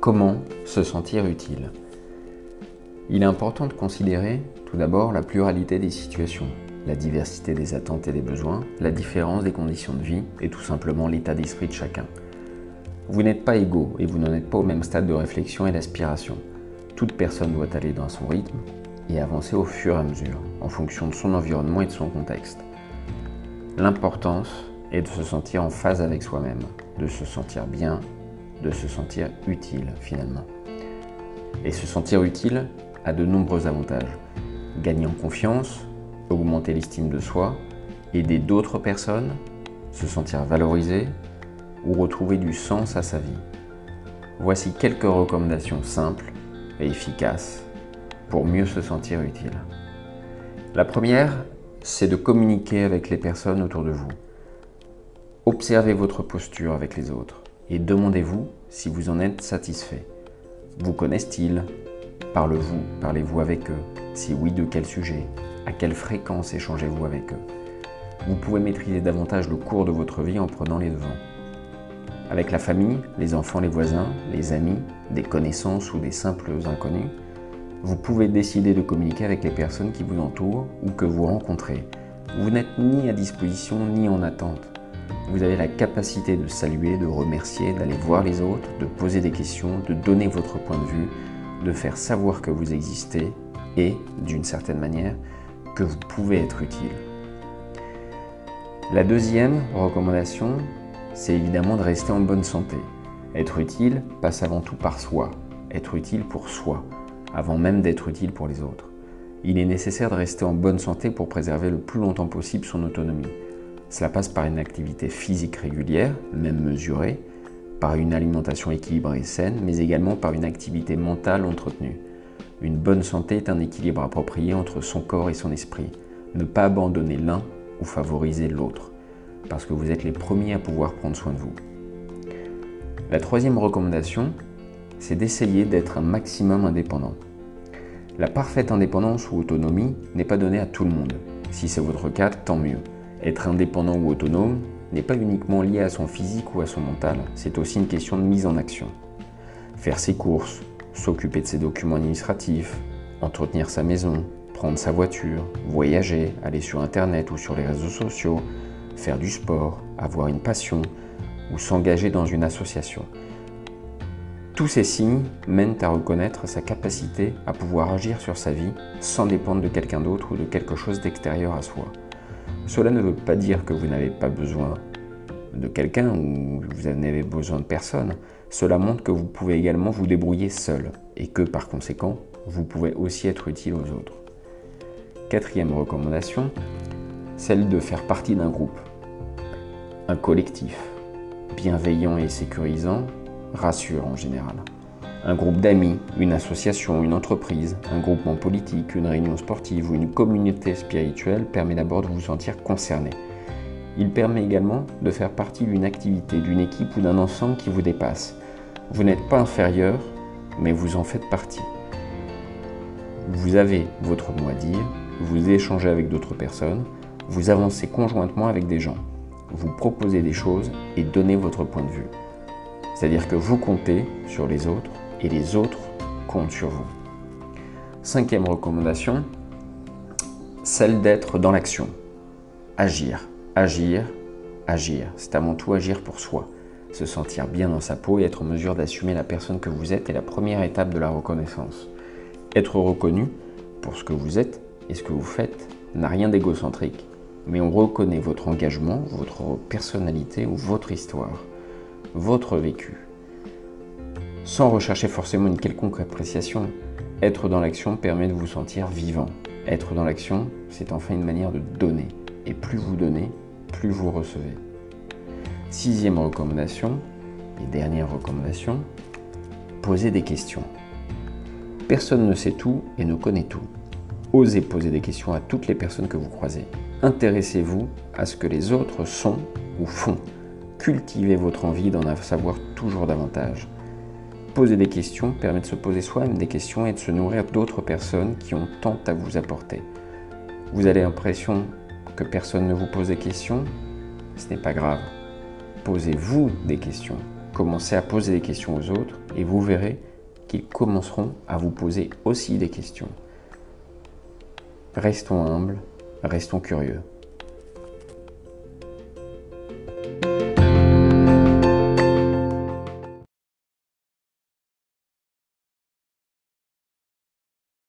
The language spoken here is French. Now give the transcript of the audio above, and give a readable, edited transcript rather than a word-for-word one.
Comment se sentir utile? Il est important de considérer tout d'abord la pluralité des situations, la diversité des attentes et des besoins, la différence des conditions de vie et tout simplement l'état d'esprit de chacun. Vous n'êtes pas égaux et vous n'en êtes pas au même stade de réflexion et d'aspiration. Toute personne doit aller dans son rythme et avancer au fur et à mesure, en fonction de son environnement et de son contexte. L'importance est de se sentir en phase avec soi-même, de se sentir bien, de se sentir utile finalement. Et se sentir utile a de nombreux avantages. Gagner en confiance, augmenter l'estime de soi, aider d'autres personnes, se sentir valorisé ou retrouver du sens à sa vie. Voici quelques recommandations simples et efficaces pour mieux se sentir utile. La première, c'est de communiquer avec les personnes autour de vous. Observez votre posture avec les autres et demandez-vous si vous en êtes satisfait. Vous connaissent-ils? Parlez-vous avec eux? Si oui, de quel sujet? À quelle fréquence échangez-vous avec eux? Vous pouvez maîtriser davantage le cours de votre vie en prenant les devants. Avec la famille, les enfants, les voisins, les amis, des connaissances ou des simples inconnus, vous pouvez décider de communiquer avec les personnes qui vous entourent ou que vous rencontrez. Vous n'êtes ni à disposition ni en attente. Vous avez la capacité de saluer, de remercier, d'aller voir les autres, de poser des questions, de donner votre point de vue, de faire savoir que vous existez et, d'une certaine manière, que vous pouvez être utile. La deuxième recommandation, c'est évidemment de rester en bonne santé. Être utile passe avant tout par soi, être utile pour soi, avant même d'être utile pour les autres. Il est nécessaire de rester en bonne santé pour préserver le plus longtemps possible son autonomie. Cela passe par une activité physique régulière, même mesurée, par une alimentation équilibrée et saine, mais également par une activité mentale entretenue. Une bonne santé est un équilibre approprié entre son corps et son esprit. Ne pas abandonner l'un ou favoriser l'autre, parce que vous êtes les premiers à pouvoir prendre soin de vous. La troisième recommandation, c'est d'essayer d'être un maximum indépendant. La parfaite indépendance ou autonomie n'est pas donnée à tout le monde. Si c'est votre cas, tant mieux. Être indépendant ou autonome n'est pas uniquement lié à son physique ou à son mental, c'est aussi une question de mise en action. Faire ses courses, s'occuper de ses documents administratifs, entretenir sa maison, prendre sa voiture, voyager, aller sur Internet ou sur les réseaux sociaux, faire du sport, avoir une passion ou s'engager dans une association. Tous ces signes mènent à reconnaître sa capacité à pouvoir agir sur sa vie sans dépendre de quelqu'un d'autre ou de quelque chose d'extérieur à soi. Cela ne veut pas dire que vous n'avez pas besoin de quelqu'un ou vous n'avez besoin de personne. Cela montre que vous pouvez également vous débrouiller seul et que par conséquent, vous pouvez aussi être utile aux autres. Quatrième recommandation, celle de faire partie d'un groupe, un collectif, bienveillant et sécurisant, rassurant en général. Un groupe d'amis, une association, une entreprise, un groupement politique, une réunion sportive ou une communauté spirituelle permet d'abord de vous sentir concerné. Il permet également de faire partie d'une activité, d'une équipe ou d'un ensemble qui vous dépasse. Vous n'êtes pas inférieur, mais vous en faites partie. Vous avez votre mot à dire, vous échangez avec d'autres personnes, vous avancez conjointement avec des gens, vous proposez des choses et donnez votre point de vue. C'est-à-dire que vous comptez sur les autres et les autres comptent sur vous. Cinquième recommandation, celle d'être dans l'action. Agir, agir, agir. C'est avant tout agir pour soi. Se sentir bien dans sa peau et être en mesure d'assumer la personne que vous êtes est la première étape de la reconnaissance. Être reconnu pour ce que vous êtes et ce que vous faites n'a rien d'égocentrique, mais on reconnaît votre engagement, votre personnalité ou votre histoire, votre vécu. Sans rechercher forcément une quelconque appréciation, être dans l'action permet de vous sentir vivant. Être dans l'action, c'est enfin une manière de donner. Et plus vous donnez, plus vous recevez. Sixième recommandation, et dernière recommandation, posez des questions. Personne ne sait tout et ne connaît tout. Osez poser des questions à toutes les personnes que vous croisez. Intéressez-vous à ce que les autres sont ou font. Cultivez votre envie d'en savoir toujours davantage. Poser des questions permet de se poser soi-même des questions et de se nourrir d'autres personnes qui ont tant à vous apporter. Vous avez l'impression que personne ne vous pose des questions? Ce n'est pas grave. Posez-vous des questions commencez à poser des questions aux autres et vous verrez qu'ils commenceront à vous poser aussi des questions. Restons humbles, restons curieux.